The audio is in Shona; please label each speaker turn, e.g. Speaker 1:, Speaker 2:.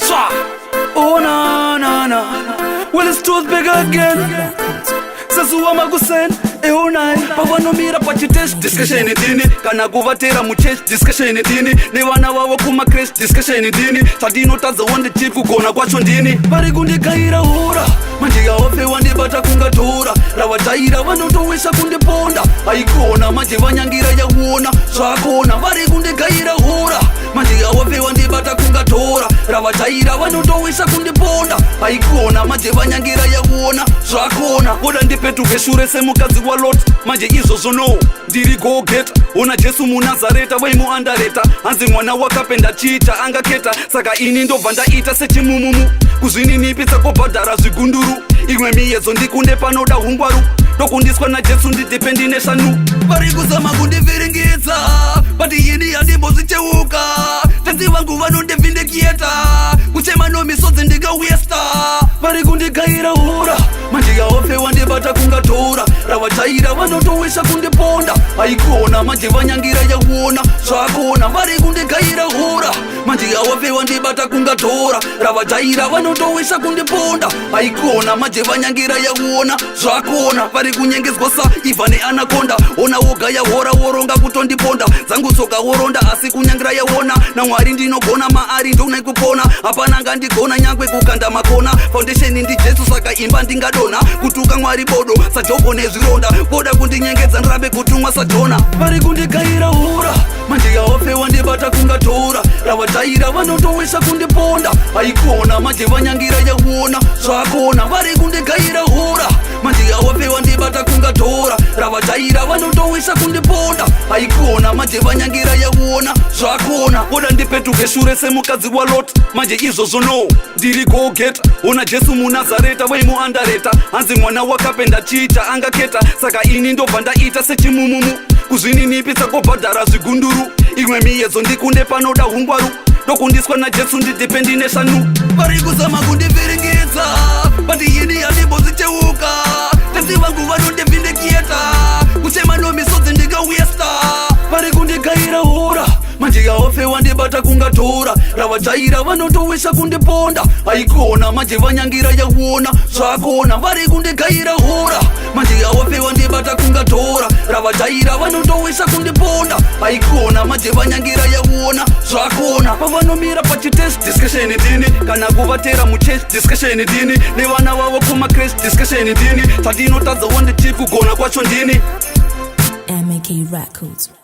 Speaker 1: Oh na na na. Well it's too big again. Sazuwa magusen eunai pavanomira pachitesh discussion dini kana kuvatera muchesh discussion dini nevana vavo kumakresh discussion dini tadinotadza wande chief kugona kwacho ndini vari kundikaira hura manje yavafe wandibata kungatora ravataira vanotowesha kundiponda aikona manje vanyangira yakuona zvakona vari kundikaira hura manje yavafe wandibata kungatora ravataira vanotowesha kundiponda aikona manje vanyangira yakuona zvakona voda ndipetuke shure semukadzi walot manje izvozvo no ndiri gogeta ona Jesu munazareta vaimuandareta hanzi mwana wakapenda chiita angaketa saka ini ndobva ndaita sechimumumu kuzvininipisa kobhadhara zvigunduru imwe miyedzo ndikunde panoda hungwaru ndokundiswa naJesu ndidipendi neshanu vari kuzama kundivhiringidza bati ini handimbozvicheuka tenzi vangu vanondivhindikieta kuchema nomisodzi ndingawesta vari kundigaira hura manje yavafe wandibata kungatora ravataira vanotowesha kundiponda aikona manje vanyangira yakuona zvakona vari kundigaira hura manje yavafe wandibata kungatora ravataira vanotowesha kundiponda aikona manje vanyangira yakuona zvakona vari kunyengedzwa sa Ivha neanakonda ona woga yahora woronga kutondiponda dzangu tsoka woronda asi kunyangira yaona naMwari ndinogona maari ndonai kupona hapana ngandigona nyangwe kukanda makona foundation ndiJesu saka imba ndingadona kutuka Mwari bodo saJobho nezvironda voda kundinyengedza ndirambe kutumwa saJona vari kundigaira hura manje yavafe wandibata kungatora ravataira vanotowesha kundiponda aikona manje vanyangira yakuona zvakona vari kundigaira hura manje yavafe wandibata kungatora ravataira vanotowesha kundiponda aikona manje vanyangira yakuona zvakona voda ndipetuke shure semukadzi walot manje izvozvo no ndiri gogeta ona Jesu munazareta vaimuandareta hanzi mwana wakapenda chiita angaketa saka ini ndobva ndaita sechimumumu kuzvininipisa kobhadhara zvigunduru imwe miyedzo ndikunde panoda hungwaru ndokundiswa naJesu ndidipendi neshanu vari kuzama kundivhiringidza bati ini handimbozvicheuka tenzi vangu vanondivhindikieta kuchema nomisodzi ndingawesta vari kundigaira hura manje yavafe wandibata kungatora ravataira vanotowesha kundiponda aikona manje vanyangira yakuona zvakona vari kundigaira hura manje yavafe wandibata kungatora ravataira vanotowesha kundiponda aikona manje vanyangira yakuona zvakona pavanomira pachitesh discussion dini kana kuvatera muchesh discussion dini nevana vavo kumakresh discussion dini tadinotadza wande chief kugona kwacho ndini
Speaker 2: MK Records.